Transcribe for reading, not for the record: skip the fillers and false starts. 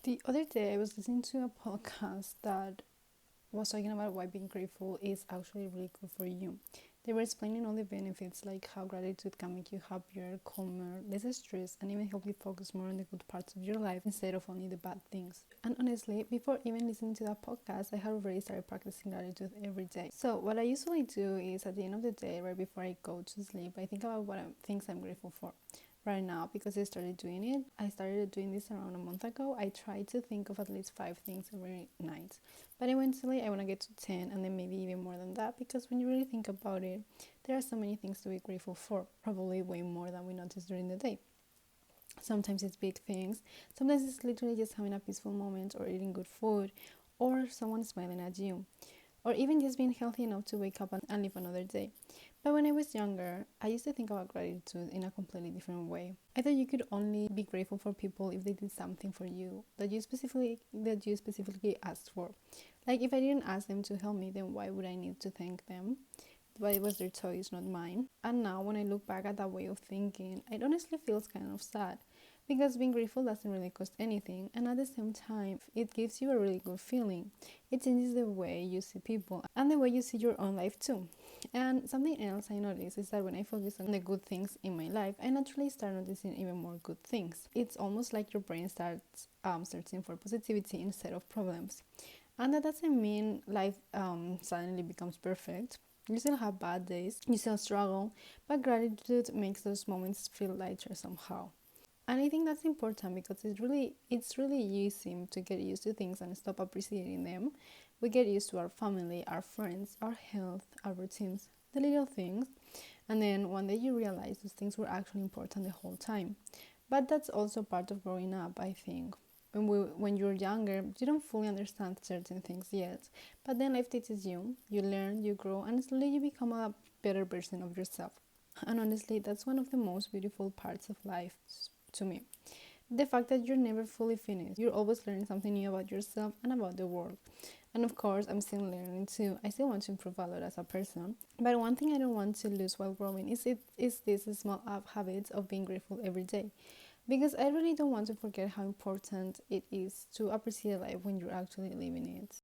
The other day, I was listening to a podcast that was talking about why being grateful is actually really good for you. They were explaining all the benefits, like how gratitude can make you happier, calmer, less stressed, and even help you focus more on the good parts of your life instead of only the bad things. And honestly, before even listening to that podcast, I had already started practicing gratitude every day. So, what I usually do is at the end of the day, right before I go to sleep, I think about things I'm grateful for right now because I started doing this around a month ago. I try to think of at least 5 things every night, but eventually I want to get to 10 and then maybe even more than that, because when you really think about it, there are so many things to be grateful for, probably way more than we notice during the day. Sometimes it's big things, sometimes it's literally just having a peaceful moment or eating good food or someone smiling at you, or even just being healthy enough to wake up and live another day. But when I was younger, I used to think about gratitude in a completely different way. I thought you could only be grateful for people if they did something for you that you specifically asked for. Like if I didn't ask them to help me, then why would I need to thank them? But it was their choice, not mine. And now when I look back at that way of thinking, it honestly feels kind of sad, because being grateful doesn't really cost anything, and at the same time it gives you a really good feeling. It changes the way you see people and the way you see your own life too. And something else I notice is that when I focus on the good things in my life, I naturally start noticing even more good things. It's almost like your brain starts searching for positivity instead of problems. And that doesn't mean life suddenly becomes perfect. You still have bad days, you still struggle, but gratitude makes those moments feel lighter somehow. And I think that's important because it's really easy to get used to things and stop appreciating them. We get used to our family, our friends, our health, our routines, the little things, and then one day you realize those things were actually important the whole time. But that's also part of growing up, I think. When you're younger, you don't fully understand certain things yet, but then life teaches you, you learn, you grow, and slowly you become a better version of yourself. And honestly, that's one of the most beautiful parts of life to me. The fact that you're never fully finished. You're always learning something new about yourself and about the world. And of course, I'm still learning too. I still want to improve a lot as a person. But one thing I don't want to lose while growing is this small habits of being grateful every day. Because I really don't want to forget how important it is to appreciate life when you're actually living it.